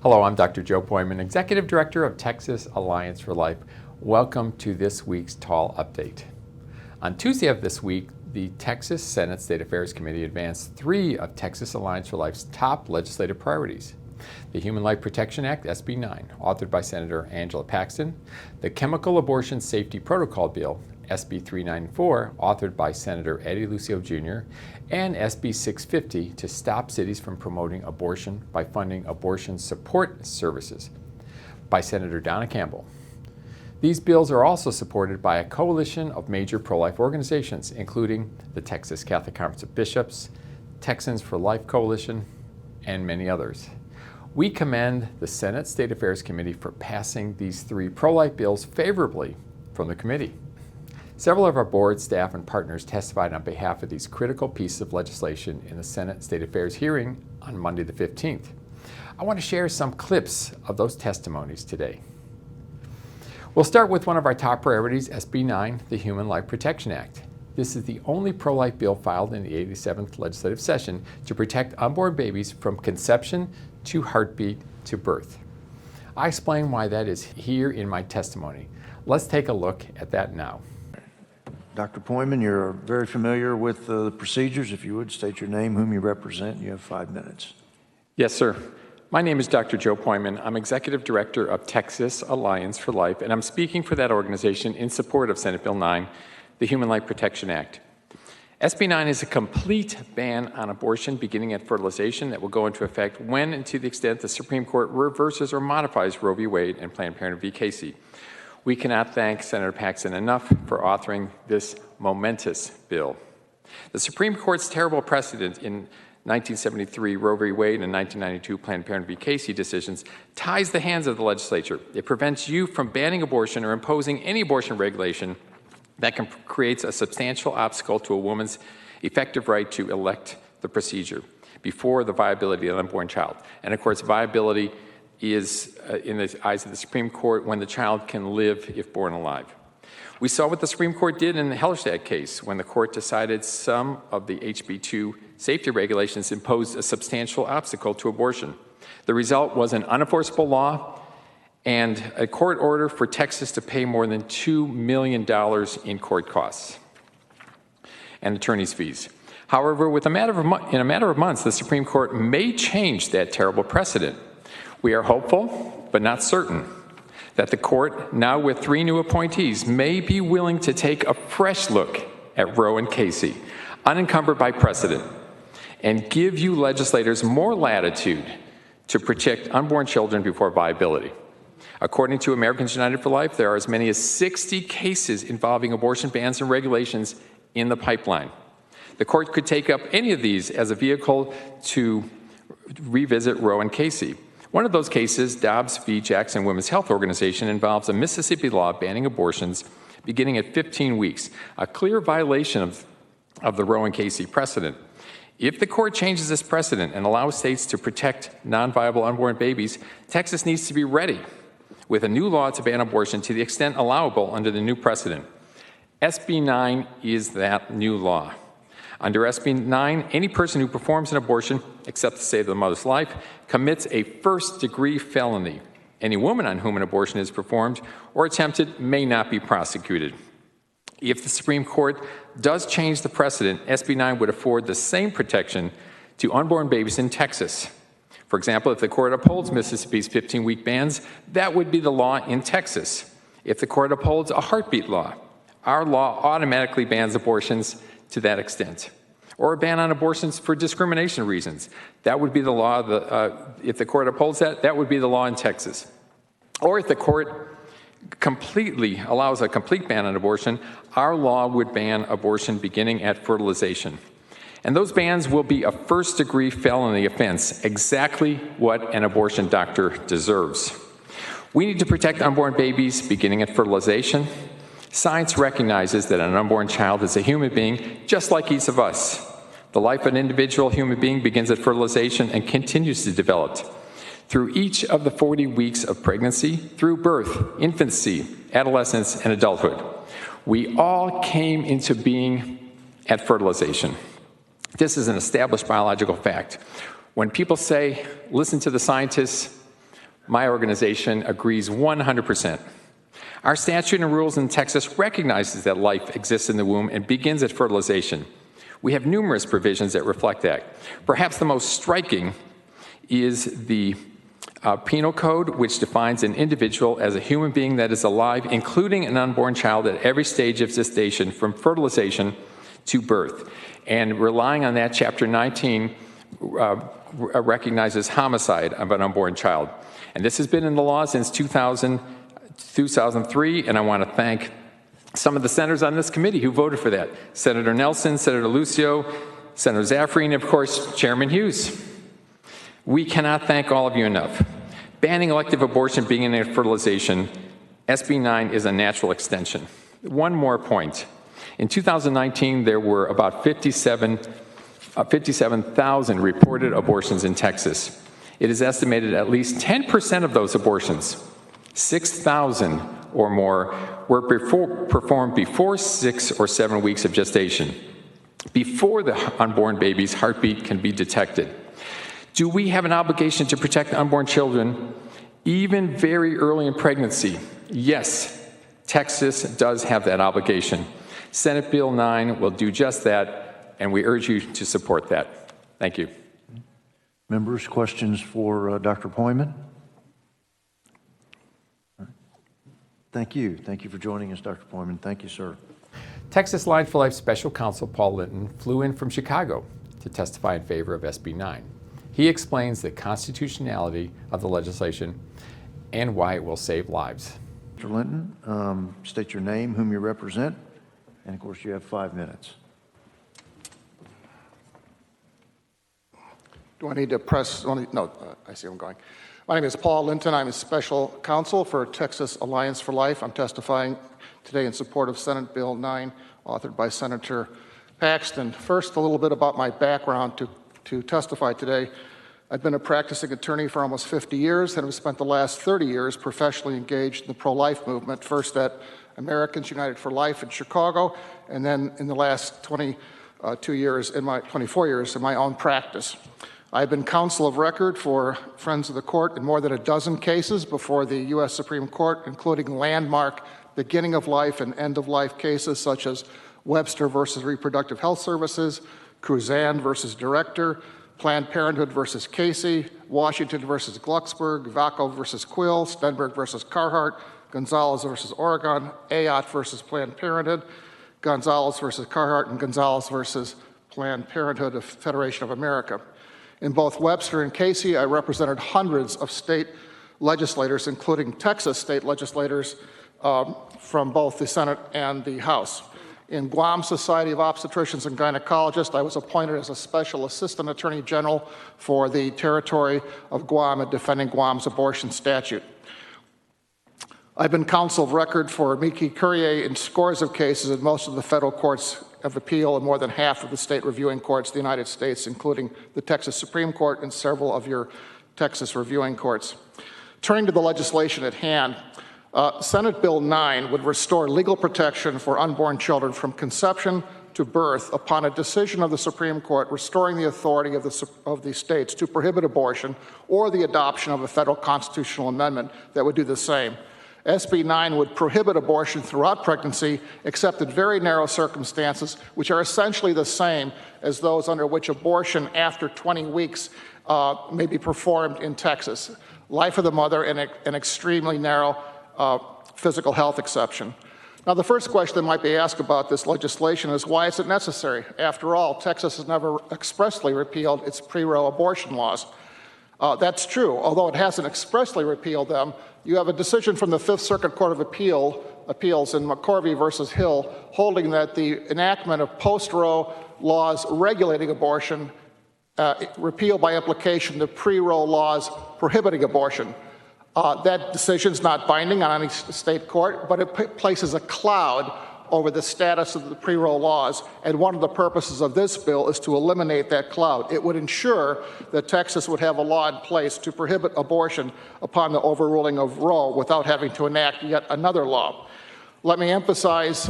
Hello, I'm Dr. Joe Pojman, Executive Director of Texas Alliance for Life. Welcome to this week's TAL Update. On Tuesday of this week, the Texas Senate State Affairs Committee advanced three of Texas Alliance for Life's top legislative priorities: the Human Life Protection Act, SB 9, authored by Senator Angela Paxton; the Chemical Abortion Safety Protocol Bill, SB 394, authored by Senator Eddie Lucio Jr., and SB 650 to stop cities from promoting abortion by funding abortion support services by Senator Donna Campbell. These bills are also supported by a coalition of major pro-life organizations, including the Texas Catholic Conference of Bishops, Texans for Life Coalition, and many others. We commend the Senate State Affairs Committee for passing these three pro-life bills favorably from the committee. Several of our board, staff, and partners testified on behalf of these critical pieces of legislation in the Senate State Affairs hearing on Monday the 15th. I want to share some clips of those testimonies today. We'll start with one of our top priorities, SB 9, the Human Life Protection Act. This is the only pro-life bill filed in the 87th legislative session to protect unborn babies from conception to heartbeat to birth. I explain why that is here in my testimony. Let's take a look at that now. Dr. Pojman, you're very familiar with the procedures. If you would state your name, whom you represent, you have 5 minutes. Yes, sir. My name is Dr. Joe Pojman. I'm Executive Director of Texas Alliance for Life, and I'm speaking for that organization in support of Senate Bill 9, the Human Life Protection Act. SB 9 is a complete ban on abortion beginning at fertilization that will go into effect when and to the extent the Supreme Court reverses or modifies Roe v. Wade and Planned Parenthood v. Casey. We cannot thank Senator Paxton enough for authoring this momentous bill. The Supreme Court's terrible precedent in 1973 Roe v. Wade and 1992 Planned Parenthood v. Casey decisions ties the hands of the legislature. It prevents you from banning abortion or imposing any abortion regulation that creates a substantial obstacle to a woman's effective right to elect the procedure before the viability of an unborn child. And of course, viability is, in the eyes of the Supreme Court, when the child can live if born alive. We saw what the Supreme Court did in the Hellerstedt case when the court decided some of the HB2 safety regulations imposed a substantial obstacle to abortion. The result was an unenforceable law and a court order for Texas to pay more than $2 million in court costs and attorney's fees. However, in a matter of months, the Supreme Court may change that terrible precedent. We are hopeful, but not certain, that the court, now with three new appointees, may be willing to take a fresh look at Roe and Casey, unencumbered by precedent, and give you legislators more latitude to protect unborn children before viability. According to Americans United for Life, there are as many as 60 cases involving abortion bans and regulations in the pipeline. The court could take up any of these as a vehicle to revisit Roe and Casey. One of those cases, Dobbs v. Jackson Women's Health Organization, involves a Mississippi law banning abortions beginning at 15 weeks, a clear violation of the Roe and Casey precedent. If the court changes this precedent and allows states to protect non-viable unborn babies, Texas needs to be ready with a new law to ban abortion to the extent allowable under the new precedent. SB 9 is that new law. Under SB 9, any person who performs an abortion, except to save the mother's life, commits a first-degree felony. Any woman on whom an abortion is performed or attempted may not be prosecuted. If the Supreme Court does change the precedent, SB 9 would afford the same protection to unborn babies in Texas. For example, if the court upholds Mississippi's 15-week bans, that would be the law in Texas. If the court upholds a heartbeat law, our law automatically bans abortions to that extent. Or a ban on abortions for discrimination reasons. That would be the law, if the court upholds that, that would be the law in Texas. Or if the court completely allows a complete ban on abortion, our law would ban abortion beginning at fertilization. And those bans will be a first-degree felony offense, exactly what an abortion doctor deserves. We need to protect unborn babies beginning at fertilization. Science recognizes that an unborn child is a human being just like each of us. The life of an individual human being begins at fertilization and continues to develop through each of the 40 weeks of pregnancy, through birth, infancy, adolescence, and adulthood. We all came into being at fertilization. This is an established biological fact. When people say, listen to the scientists, My organization agrees 100%. Our statute and rules in Texas recognizes that life exists in the womb and begins at fertilization. We have numerous provisions that reflect that. Perhaps the most striking is the Penal Code, which defines an individual as a human being that is alive, including an unborn child at every stage of gestation from fertilization to birth. And relying on that, Chapter 19 recognizes homicide of an unborn child. And this has been in the law since 2003, and I want to thank some of the senators on this committee who voted for that. Senator Nelson, Senator Lucio, Senator Zaffrey, and of course, Chairman Hughes. We cannot thank all of you enough. Banning elective abortion beginning at fertilization, SB 9 is a natural extension. One more point. In 2019, there were about 57,000 reported abortions in Texas. It is estimated at least 10% of those abortions, 6,000 or more, were performed before 6 or 7 weeks of gestation, before the unborn baby's heartbeat can be detected. Do we have an obligation to protect unborn children even very early in pregnancy? Yes, Texas does have that obligation. Senate Bill 9 will do just that, and we urge you to support that. Thank you. Members, questions for Dr. Pojman? Thank you. Thank you for joining us, Dr. Pojman. Thank you, sir. Texas Alliance for Life Special Counsel Paul Linton flew in from Chicago to testify in favor of SB 9. He explains the constitutionality of the legislation and why it will save lives. Mr. Linton, state your name, whom you represent, and of course you have 5 minutes. Do I need to press? No, I see where I'm going. My name is Paul Linton. I'm a special counsel for Texas Alliance for Life. I'm testifying today in support of Senate Bill 9, authored by Senator Paxton. First, a little bit about my background to testify today. I've been a practicing attorney for almost 50 years and have spent the last 30 years professionally engaged in the pro-life movement, first at Americans United for Life in Chicago, and then in the last 24 years in my own practice. I've been counsel of record for Friends of the Court in more than a dozen cases before the U.S. Supreme Court, including landmark beginning of life and end of life cases such as Webster versus Reproductive Health Services, Cruzan versus Director, Planned Parenthood versus Casey, Washington versus Glucksberg, Vaco versus Quill, Stenberg versus Carhart, Gonzalez versus Oregon, Ayotte versus Planned Parenthood, Gonzalez versus Carhart, and Gonzalez versus Planned Parenthood of Federation of America. In both Webster and Casey, I represented hundreds of state legislators, including Texas state legislators from both the Senate and the House. In Guam Society of Obstetricians and Gynecologists, I was appointed as a Special Assistant Attorney General for the territory of Guam and defending Guam's abortion statute. I've been counsel of record for Miki Courier in scores of cases in most of the federal courts of appeal and more than half of the state reviewing courts of the United States, including the Texas Supreme Court and several of your Texas reviewing courts. Turning to the legislation at hand, Senate Bill 9 would restore legal protection for unborn children from conception to birth upon a decision of the Supreme Court restoring the authority of the states to prohibit abortion or the adoption of a federal constitutional amendment that would do the same. SB 9 would prohibit abortion throughout pregnancy, except in very narrow circumstances, which are essentially the same as those under which abortion after 20 weeks may be performed in Texas. Life of the mother and an extremely narrow physical health exception. Now, the first question that might be asked about this legislation is, why is it necessary? After all, Texas has never expressly repealed its pre-Roe abortion laws. That's true. Although it hasn't expressly repealed them, you have a decision from the Fifth Circuit Court of Appeals in McCorvey versus Hill holding that the enactment of post-Roe laws regulating abortion repeal by implication the pre-Roe laws prohibiting abortion. That decision is not binding on any state court, but it places a cloud over the status of the pre-Roe laws, and one of the purposes of this bill is to eliminate that cloud. It would ensure that Texas would have a law in place to prohibit abortion upon the overruling of Roe without having to enact yet another law. Let me emphasize,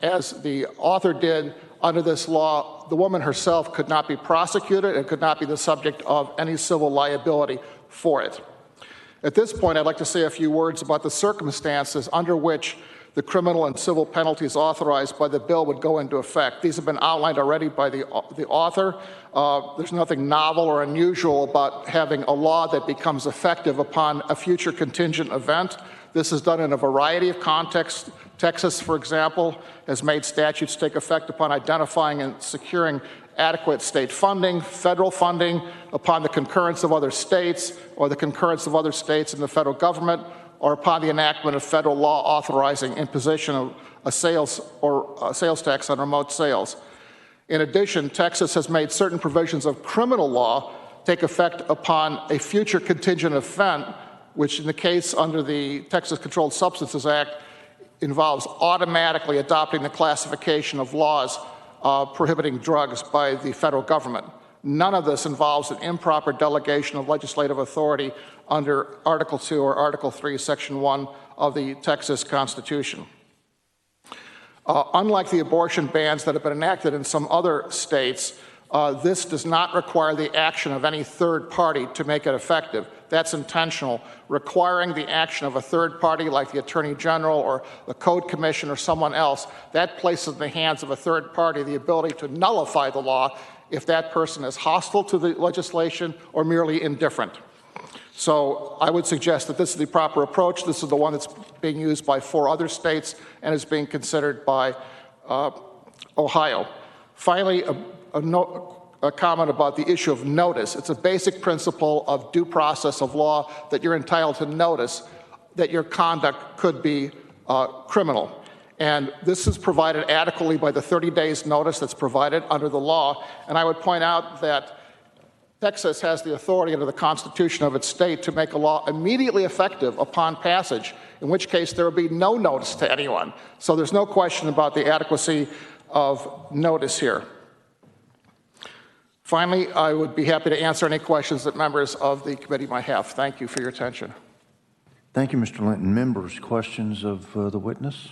as the author did, under this law, the woman herself could not be prosecuted and could not be the subject of any civil liability for it. At this point, I'd like to say a few words about the circumstances under which the criminal and civil penalties authorized by the bill would go into effect. These have been outlined already by the author. There's nothing novel or unusual about having a law that becomes effective upon a future contingent event. This is done in a variety of contexts. Texas, for example, has made statutes take effect upon identifying and securing adequate state funding, federal funding, upon the concurrence of other states, or the concurrence of other states in the federal government, or upon the enactment of federal law authorizing imposition of a sales tax on remote sales. In addition, Texas has made certain provisions of criminal law take effect upon a future contingent event, which in the case under the Texas Controlled Substances Act involves automatically adopting the classification of laws prohibiting drugs by the federal government. None of this involves an improper delegation of legislative authority under Article 2 or Article 3, Section 1 of the Texas Constitution. Unlike the abortion bans that have been enacted in some other states, this does not require the action of any third party to make it effective. That's intentional. Requiring the action of a third party like the Attorney General or the Code Commission or someone else, that places in the hands of a third party the ability to nullify the law if that person is hostile to the legislation or merely indifferent. So I would suggest that this is the proper approach. This is the one that's being used by 4 other states and is being considered by Ohio. Finally, a comment about the issue of notice. It's a basic principle of due process of law that you're entitled to notice that your conduct could be criminal. And this is provided adequately by the 30 days notice that's provided under the law. And I would point out that Texas has the authority under the Constitution of its state to make a law immediately effective upon passage, in which case there would be no notice to anyone. So there's no question about the adequacy of notice here. Finally, I would be happy to answer any questions that members of the committee might have. Thank you for your attention. Thank you, Mr. Linton. Members, questions of the witness?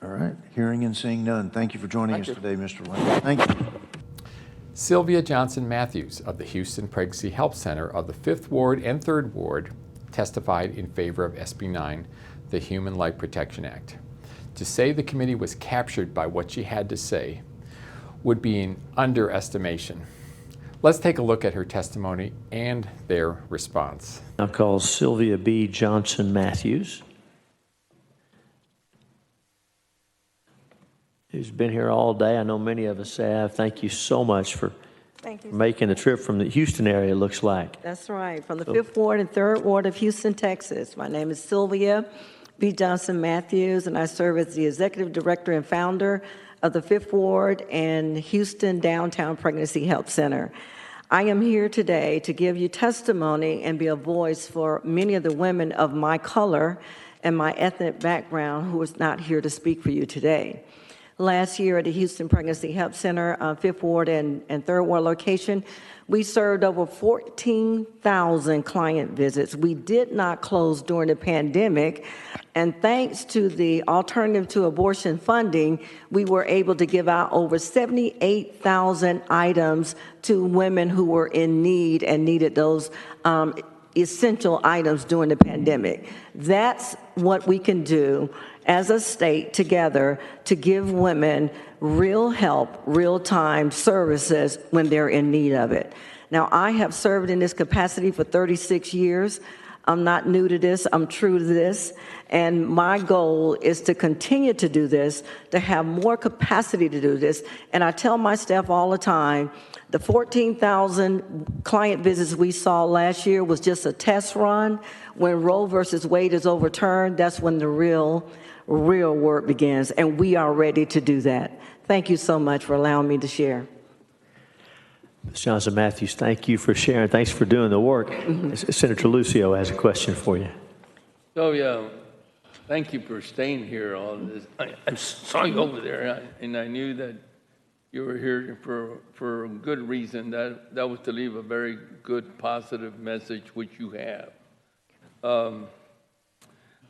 All right, hearing and seeing none. Thank you for joining us today, Mr. Linton. Thank you. Sylvia Johnson Matthews of the Houston Pregnancy Help Center of the 5th Ward and 3rd Ward testified in favor of SB 9, the Human Life Protection Act. To say the committee was captured by what she had to say would be an underestimation. Let's take a look at her testimony and their response. I'll call Sylvia B. Johnson Matthews, who's been here all day. I know many of us have. Thank you so much for making the trip from the Houston area, it looks like. That's right, from the 5th Ward and 3rd Ward of Houston, Texas. My name is Sylvia B. Johnson Matthews, and I serve as the Executive Director and Founder of the 5th Ward and Houston Downtown Pregnancy Help Center. I am here today to give you testimony and be a voice for many of the women of my color and my ethnic background who is not here to speak for you today. Last year at the Houston Pregnancy Help Center, 5th Ward and 3rd Ward location, we served over 14,000 client visits. We did not close during the pandemic, and thanks to the Alternative to Abortion funding, we were able to give out over 78,000 items to women who were in need and needed those essential items during the pandemic. That's what we can do as a state together to give women real help, real-time services when they're in need of it. Now, I have served in this capacity for 36 years. I'm not new to this, I'm true to this, and my goal is to continue to do this, to have more capacity to do this, and I tell my staff all the time, the 14,000 client visits we saw last year was just a test run. When Roe versus Wade is overturned, that's when the real work begins, and we are ready to do that. Thank you so much for allowing me to share. Ms. Johnson Matthews, thank you for sharing. Thanks for doing the work. Senator Lucio has a question for you. So, yeah, thank you for staying here on this. I saw you over there, and I knew that you were here for a good reason. That was to leave a very good, positive message, which you have.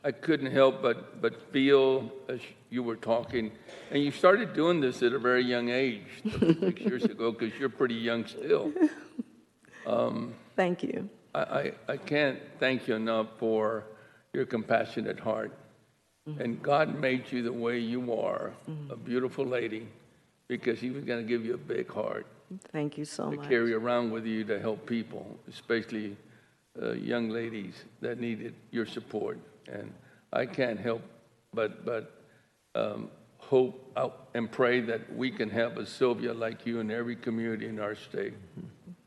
I couldn't help but feel as you were talking, and you started doing this at a very young age, 6 years ago, because you're pretty young still. Thank you. I can't thank you enough for your compassionate heart. And God made you the way you are, a beautiful lady, because he was going to give you a big heart Thank you so to much. carry around with you to help people, especially young ladies that needed your support. And I can't help but hope and pray that we can have a Sylvia like you in every community in our state,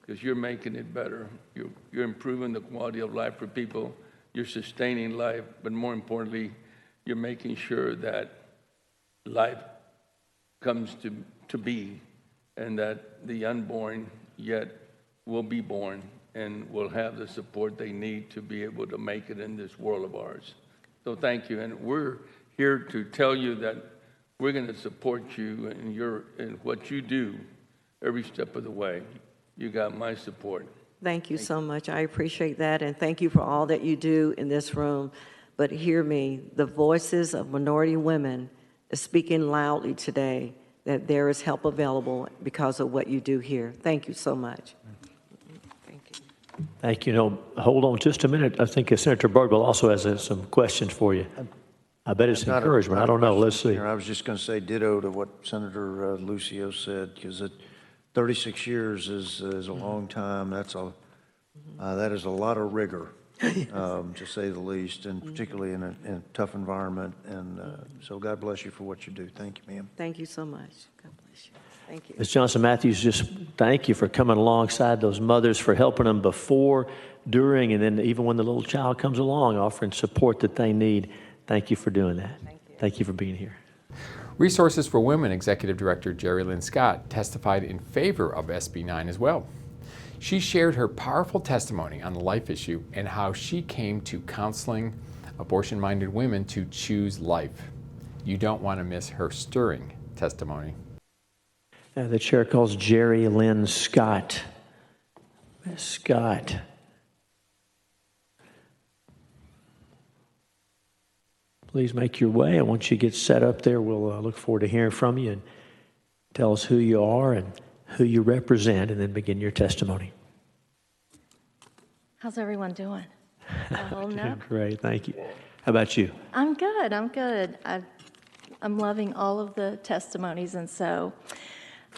because you're making it better. You're improving the quality of life for people. You're sustaining life, but more importantly, you're making sure that life comes to be, and that the unborn yet will be born and will have the support they need to be able to make it in this world of ours. So thank you, and we're here to tell you that we're going to support you in what you do every step of the way. You got my support. Thank you so much. I appreciate that, and thank you for all that you do in this room. But hear me, the voices of minority women are speaking loudly today that there is help available because of what you do here. Thank you so much. Thank you. Thank you. No, hold on just a minute. I think Senator Birdwell also has some questions for you. I bet it's Not a- encouragement. not I a don't know. question, Let's see. Mayor. I was just going to say ditto to what Senator Lucio said, because 36 years is a long time. That is a lot of rigor, to say the least, and particularly in a tough environment. And so God bless you for what you do. Thank you, ma'am. Thank you so much. God bless you. Thank you. Ms. Johnson-Matthews, just thank you for coming alongside those mothers, for helping them before, during, and then even when the little child comes along, offering support that they need. Thank you for doing that. Thank you for being here. Resources for Women Executive Director Jerry Lynn Scott testified in favor of SB 9 as well. She shared her powerful testimony on the life issue and how she came to counseling abortion-minded women to choose life. You don't want to miss her stirring testimony. The chair calls Jerry Lynn Scott. Ms. Scott. Please make your way, and once you get set up there, we'll look forward to hearing from you, and tell us who you are and who you represent, and then begin your testimony. How's everyone doing? Holding up? Great, thank you. How about you? I'm good. I'm loving all of the testimonies, and so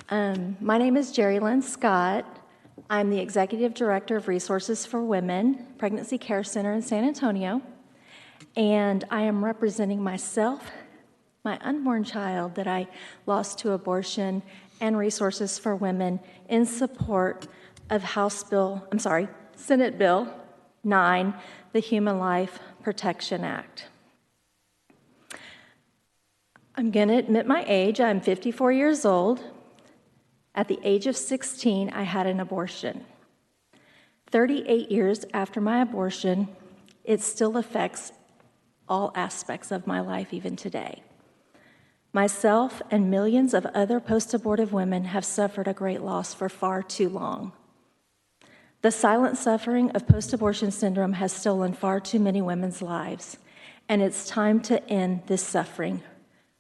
my name is Jerry Lynn Scott. I'm the Executive Director of Resources for Women, Pregnancy Care Center in San Antonio, and I am representing myself, my unborn child that I lost to abortion, and Resources for Women in support of Senate Bill 9, the Human Life Protection Act. I'm going to admit my age. I'm 54 years old. At the age of 16, I had an abortion. 38 years after my abortion, it still affects all aspects of my life even today. Myself and millions of other post-abortive women have suffered a great loss for far too long. The silent suffering of post-abortion syndrome has stolen far too many women's lives, and it's time to end this suffering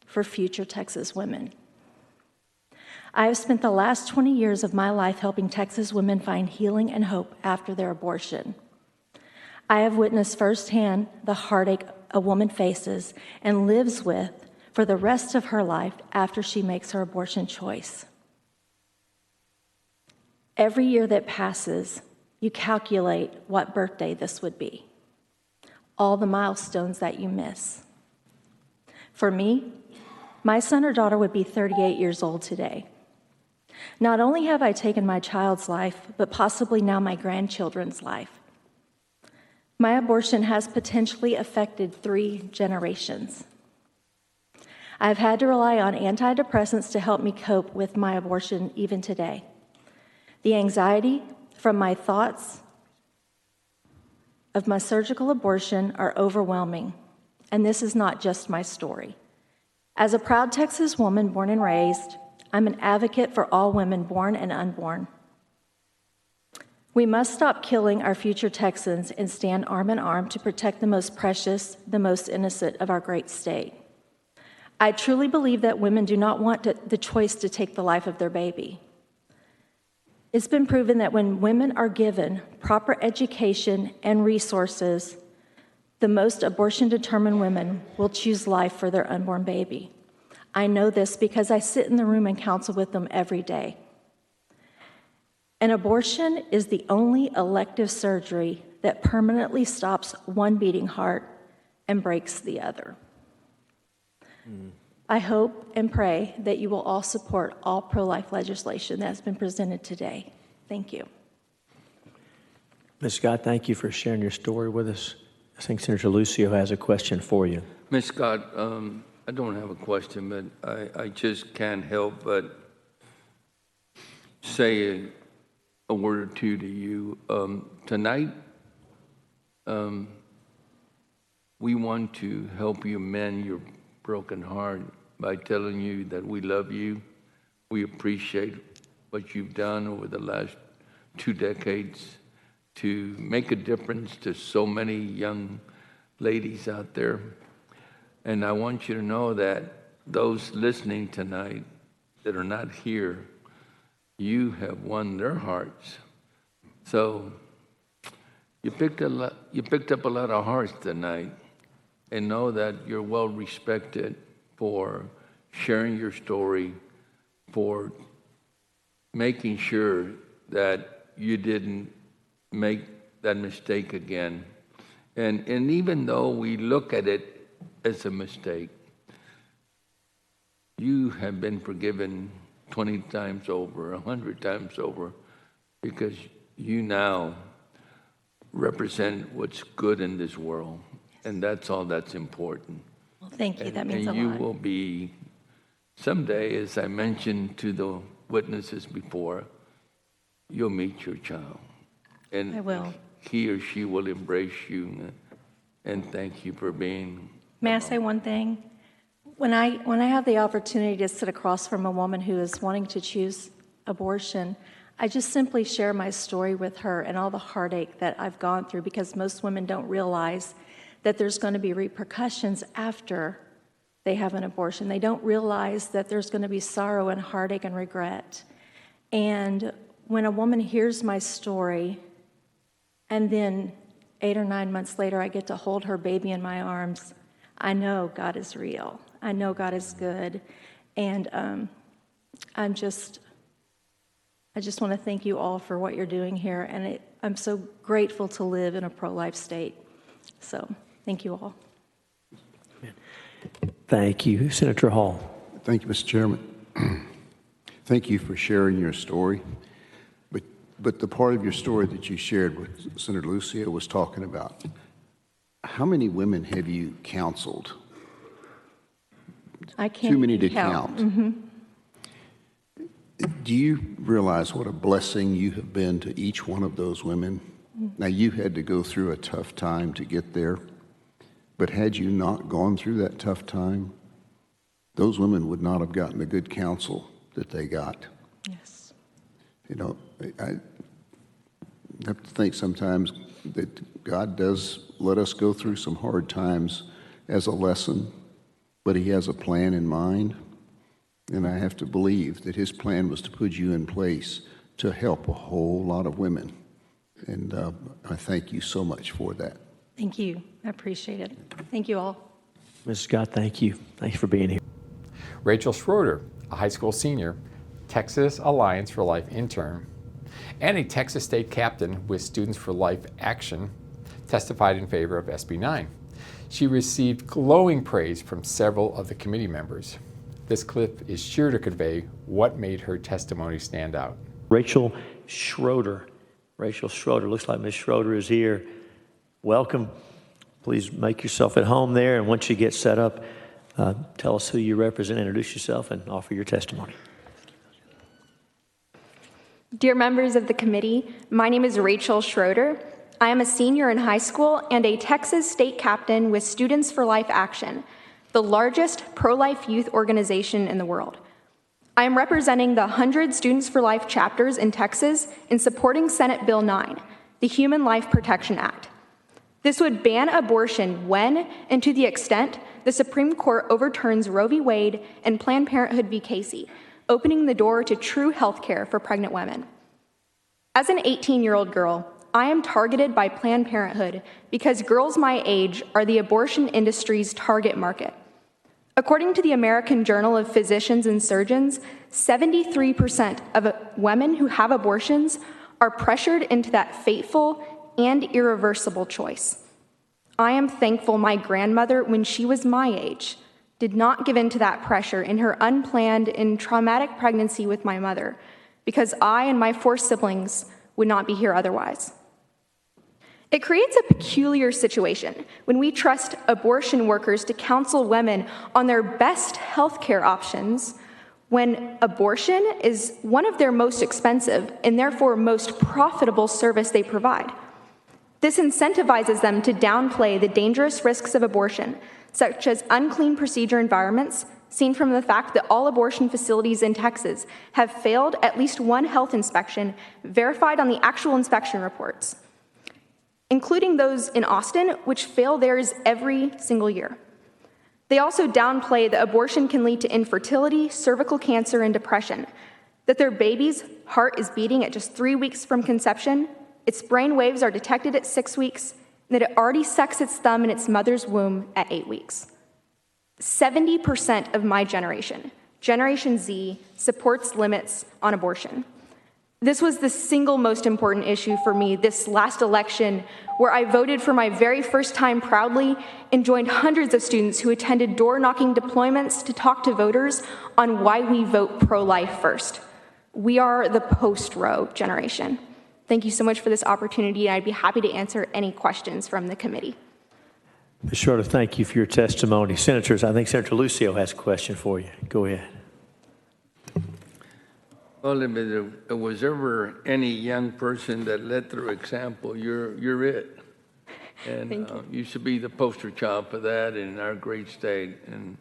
for future Texas women. I have spent the last 20 years of my life helping Texas women find healing and hope after their abortion. I have witnessed firsthand the heartache a woman faces and lives with for the rest of her life after she makes her abortion choice. Every year that passes, you calculate what birthday this would be, all the milestones that you miss. For me, my son or daughter would be 38 years old today. Not only have I taken my child's life, but possibly now my grandchildren's life. My abortion has potentially affected 3 generations. I've had to rely on antidepressants to help me cope with my abortion even today. The anxiety from my thoughts of my surgical abortion are overwhelming, and this is not just my story. As a proud Texas woman born and raised, I'm an advocate for all women born and unborn. We must stop killing our future Texans and stand arm in arm to protect the most precious, the most innocent of our great state. I truly believe that women do not want the choice to take the life of their baby. It's been proven that when women are given proper education and resources, the most abortion-determined women will choose life for their unborn baby. I know this because I sit in the room and counsel with them every day. An abortion is the only elective surgery that permanently stops one beating heart and breaks the other. I hope and pray that you will all support all pro-life legislation that has been presented today. Thank you. Ms. Scott, thank you for sharing your story with us. I think Senator Lucio has a question for you. Ms. Scott, I don't have a question, but I just can't help but say a word or two to you. Tonight, we want to help you mend your broken heart by telling you that we love you. We appreciate what you've done over the last 2 decades to make a difference to so many young ladies out there. And I want you to know that those listening tonight that are not here, you have won their hearts. So you picked up a lot of hearts tonight, and know that you're well respected for sharing your story, for making sure that you didn't make that mistake again. And even though we look at it as a mistake, you have been forgiven 20 times over, 100 times over, because you now represent what's good in this world. And that's all that's important. Well, thank you. That means a and you lot. will be, someday, as I mentioned to the witnesses before, you'll meet your child. And I will. He or she will embrace you and thank you for being. May I say one thing? When I have the opportunity to sit across from a woman who is wanting to choose abortion, I just simply share my story with her and all the heartache that I've gone through, because most women don't realize that there's going to be repercussions after they have an abortion. They don't realize that there's going to be sorrow and heartache and regret. And when a woman hears my story, and then 8 or 9 months later I get to hold her baby in my arms, I know God is real. I know God is good. And I just want to thank you all for what you're doing here. And I'm so grateful to live in a pro-life state. So thank you all. Thank you. Senator Hall. Thank you, Mr. Chairman. Thank you for sharing your story. But the part of your story that you shared with Senator Lucio was talking about, how many women have you counseled? I can't Too many to count. count. Mm-hmm. Do you realize what a blessing you have been to each one of those women? Now, you had to go through a tough time to get there, but had you not gone through that tough time, those women would not have gotten the good counsel that they got. Yes. You know, I have to think sometimes that God does let us go through some hard times as a lesson, but He has a plan in mind. And I have to believe that His plan was to put you in place to help a whole lot of women. And I thank you so much for that. Thank you. I appreciate it. Thank you all. Ms. Scott, thank you. Thank you for being here. Rachel Schroeder, a high school senior, Texas Alliance for Life intern, and a Texas State captain with Students for Life Action, testified in favor of SB 9. She received glowing praise from several of the committee members. This clip is sure to convey what made her testimony stand out. Rachel Schroeder. Rachel Schroeder. Looks like Ms. Schroeder is here. Welcome. Please make yourself at home there, and once you get set up, tell us who you represent, introduce yourself, and offer your testimony. Dear members of the committee, my name is Rachel Schroeder. I am a senior in high school and a Texas State captain with Students for Life Action, the largest pro-life youth organization in the world. I am representing the 100 Students for Life chapters in Texas in supporting Senate Bill 9, the Human Life Protection Act. This would ban abortion when and to the extent the Supreme Court overturns Roe v. Wade and Planned Parenthood v. Casey, opening the door to true health care for pregnant women. As an 18-year-old girl, I am targeted by Planned Parenthood because girls my age are the abortion industry's target market. According to the American Journal of Physicians and Surgeons, 73% of women who have abortions are pressured into that fateful and irreversible choice. I am thankful my grandmother, when she was my age, did not give in to that pressure in her unplanned and traumatic pregnancy with my mother, because I and my 4 siblings would not be here otherwise. It creates a peculiar situation when we trust abortion workers to counsel women on their best healthcare options when abortion is one of their most expensive and therefore most profitable service they provide. This incentivizes them to downplay the dangerous risks of abortion, such as unclean procedure environments, seen from the fact that all abortion facilities in Texas have failed at least one health inspection verified on the actual inspection reports, including those in Austin, which fail theirs every single year. They also downplay that abortion can lead to infertility, cervical cancer, and depression, that their baby's heart is beating at just 3 weeks from conception, its brain waves are detected at 6 weeks, and that it already sucks its thumb in its mother's womb at 8 weeks. 70% of my generation, Generation Z, supports limits on abortion. This was the single most important issue for me this last election, where I voted for my very first time proudly and joined hundreds of students who attended door-knocking deployments to talk to voters on why we vote pro-life first. We are the post-Roe generation. Thank you so much for this opportunity, and I'd be happy to answer any questions from the committee. Ms. Schroeder, thank you for your testimony. Senators, I think Senator Lucio has a question for you. Go ahead. Well, if there was ever any young person that led through example, you're it. And Thank you. You should be the poster child for that in our great state. And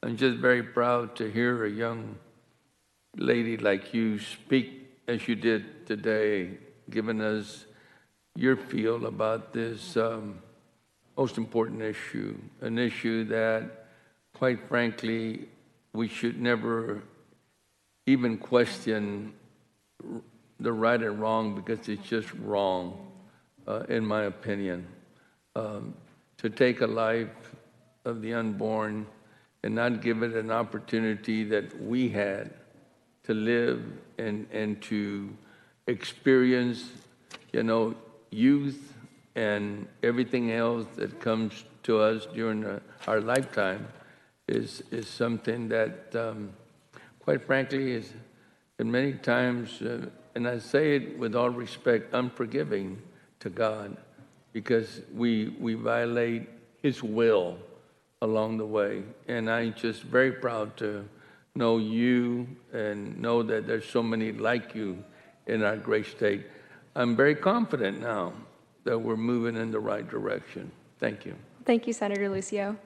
I'm just very proud to hear a young lady like you speak as you did today, giving us your feel about this most important issue, an issue that, quite frankly, we should never even question the right and wrong, because it's just wrong, in my opinion. To take a life of the unborn and not give it an opportunity that we had to live and to experience, youth and everything else that comes to us during our lifetime is something that, quite frankly, is and many times, and I say it with all respect, unforgiving to God, because we violate His will along the way. And I'm just very proud to know you and know that there's so many like you in our great state. I'm very confident now that we're moving in the right direction. Thank you. Thank you, Senator Lucio.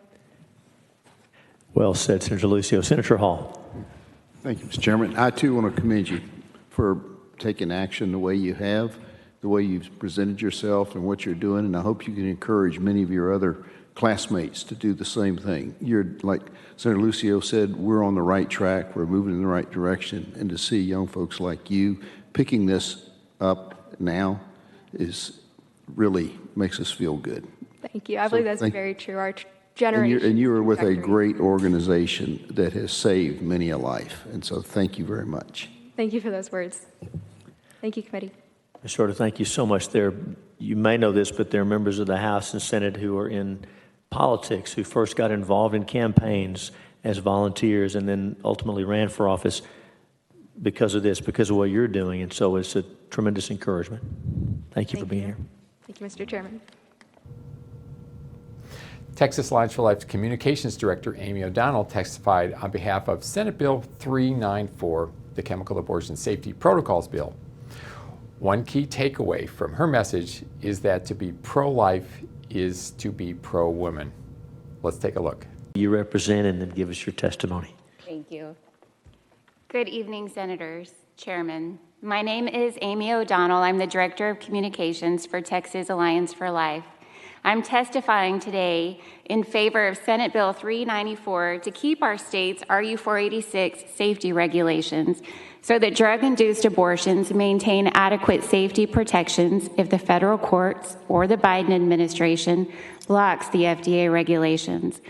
Well said, Senator Lucio. Senator Hall. Thank you, Mr. Chairman. I, too, want to commend you for taking action the way you have, the way you've presented yourself and what you're doing, and I hope you can encourage many of your other classmates to do the same thing. You're, like Senator Lucio said, we're on the right track, we're moving in the right direction, and to see young folks like you picking this up now is really makes us feel good. Thank you. I believe that's very true. Our generation. And you are with a great organization that has saved many a life, and so thank you very much. Thank you for those words. Thank you, committee. Ms. Schroeder, thank you so much. You may know this, but there are members of the House and Senate who are in politics, who first got involved in campaigns as volunteers and then ultimately ran for office because of this, because of what you're doing. And so it's a tremendous encouragement. Thank you for being here. Thank you, Mr. Chairman. Texas Alliance for Life's Communications Director, Amy O'Donnell, testified on behalf of Senate Bill 394, the Chemical Abortion Safety Protocols Bill. One key takeaway from her message is that to be pro-life is to be pro-women. Let's take a look. You represent and then give us your testimony. Thank you. Good evening, Senators, Chairman. My name is Amy O'Donnell. I'm the Director of Communications for Texas Alliance for Life. I'm testifying today in favor of Senate Bill 394 to keep our state's RU 486 safety regulations so that drug-induced abortions maintain adequate safety protections if the federal courts or the Biden administration blocks the FDA regulations.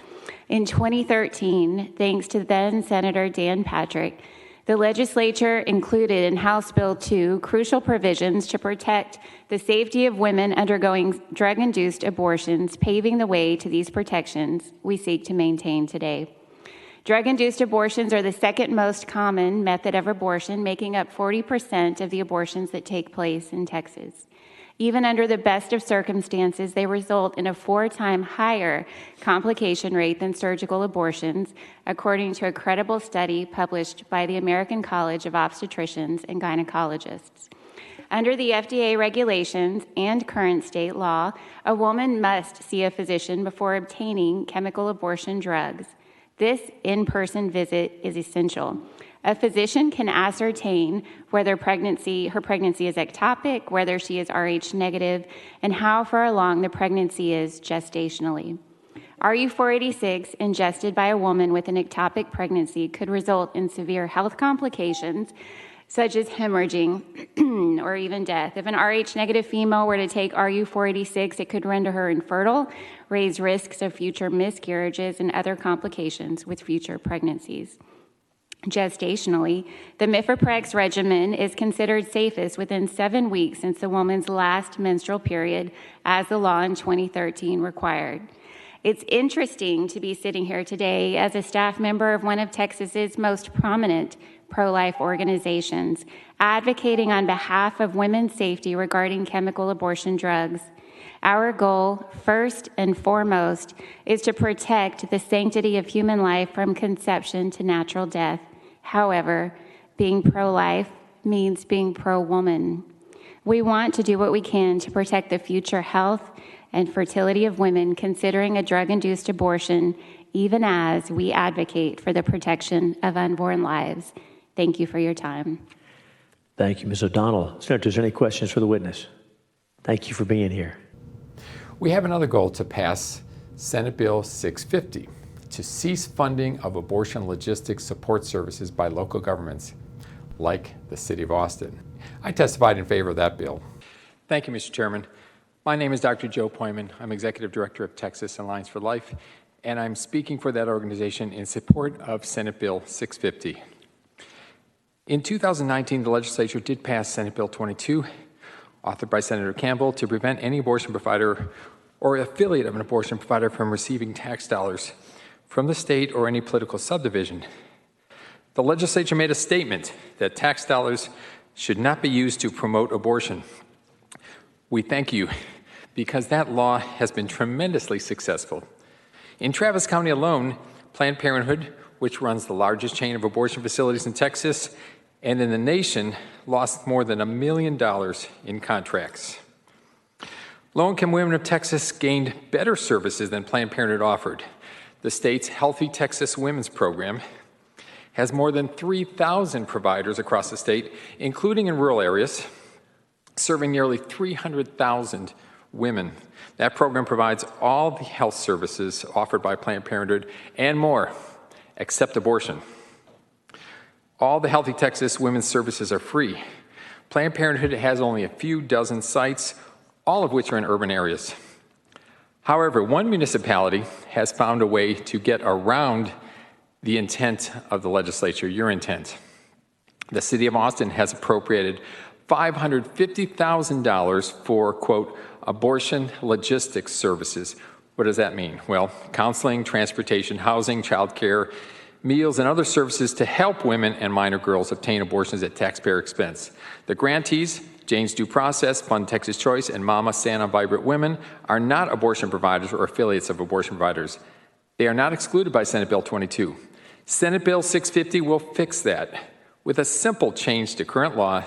In 2013, thanks to then Senator Dan Patrick, the legislature included in House Bill 2 crucial provisions to protect the safety of women undergoing drug-induced abortions, paving the way to these protections we seek to maintain today. Drug-induced abortions are the second most common method of abortion, making up 40% of the abortions that take place in Texas. Even under the best of circumstances, they result in a 4-time higher complication rate than surgical abortions, according to a credible study published by the American College of Obstetricians and Gynecologists. Under the FDA regulations and current state law, a woman must see a physician before obtaining chemical abortion drugs. This in-person visit is essential. A physician can ascertain whether her pregnancy is ectopic, whether she is Rh negative, and how far along the pregnancy is gestationally. RU486 ingested by a woman with an ectopic pregnancy could result in severe health complications, such as hemorrhaging or even death. If an Rh negative female were to take RU486, it could render her infertile, raise risks of future miscarriages and other complications with future pregnancies. Gestationally, the Mifeprex regimen is considered safest within 7 weeks since the woman's last menstrual period, as the law in 2013 required. It's interesting to be sitting here today as a staff member of one of Texas's most prominent pro-life organizations, advocating on behalf of women's safety regarding chemical abortion drugs. Our goal, first and foremost, is to protect the sanctity of human life from conception to natural death. However, being pro-life means being pro-woman. We want to do what we can to protect the future health and fertility of women considering a drug-induced abortion, even as we advocate for the protection of unborn lives. Thank you for your time. Thank you, Ms. O'Donnell. Senators, any questions for the witness? Thank you for being here. We have another goal to pass Senate Bill 650 to cease funding of abortion logistics support services by local governments like the City of Austin. I testified in favor of that bill. Thank you, Mr. Chairman. My name is Dr. Joe Pojman. I'm Executive Director of Texas Alliance for Life, and I'm speaking for that organization in support of Senate Bill 650. In 2019, the legislature did pass Senate Bill 22, authored by Senator Campbell, to prevent any abortion provider or affiliate of an abortion provider from receiving tax dollars from the state or any political subdivision. The legislature made a statement that tax dollars should not be used to promote abortion. We thank you, because that law has been tremendously successful. In Travis County alone, Planned Parenthood, which runs the largest chain of abortion facilities in Texas and in the nation, lost more than $1 million in contracts. Low-income women of Texas gained better services than Planned Parenthood offered. The state's Healthy Texas Women's Program has more than 3,000 providers across the state, including in rural areas, serving nearly 300,000 women. That program provides all the health services offered by Planned Parenthood and more, except abortion. All the Healthy Texas Women's services are free. Planned Parenthood has only a few dozen sites, all of which are in urban areas. However, one municipality has found a way to get around the intent of the legislature, your intent. The City of Austin has appropriated $550,000 for, quote, abortion logistics services. What does that mean? Well, counseling, transportation, housing, childcare, meals, and other services to help women and minor girls obtain abortions at taxpayer expense. The grantees, Jane's Due Process, Fund Texas Choice, and Mama Santa Vibrant Women, are not abortion providers or affiliates of abortion providers. They are not excluded by Senate Bill 22. Senate Bill 650 will fix that. With a simple change to current law,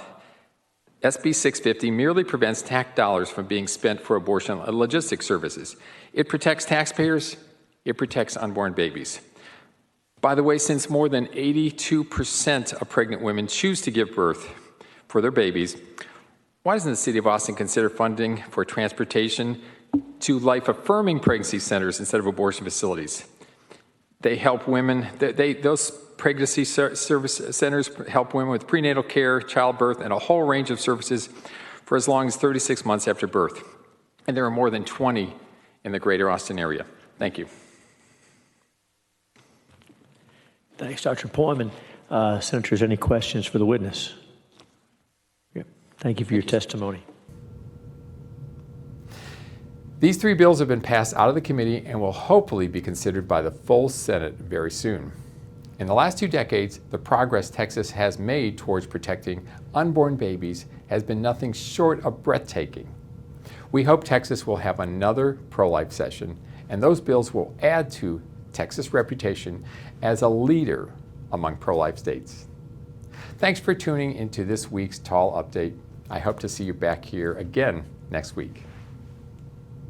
SB 650 merely prevents tax dollars from being spent for abortion logistics services. It protects taxpayers, it protects unborn babies. By the way, since more than 82% of pregnant women choose to give birth for their babies, why doesn't the City of Austin consider funding for transportation to life-affirming pregnancy centers instead of abortion facilities? They help women, those pregnancy service centers help women with prenatal care, childbirth, and a whole range of services for as long as 36 months after birth. And there are more than 20 in the greater Austin area. Thank you. Thanks, Dr. Pojman. Senators, any questions for the witness? Yep. Thank you for your testimony. These 3 bills have been passed out of the committee and will hopefully be considered by the full Senate very soon. In the last 2 decades, the progress Texas has made towards protecting unborn babies has been nothing short of breathtaking. We hope Texas will have another pro-life session, and those bills will add to Texas' reputation as a leader among pro-life states. Thanks for tuning into this week's TAL Update. I hope to see you back here again next week.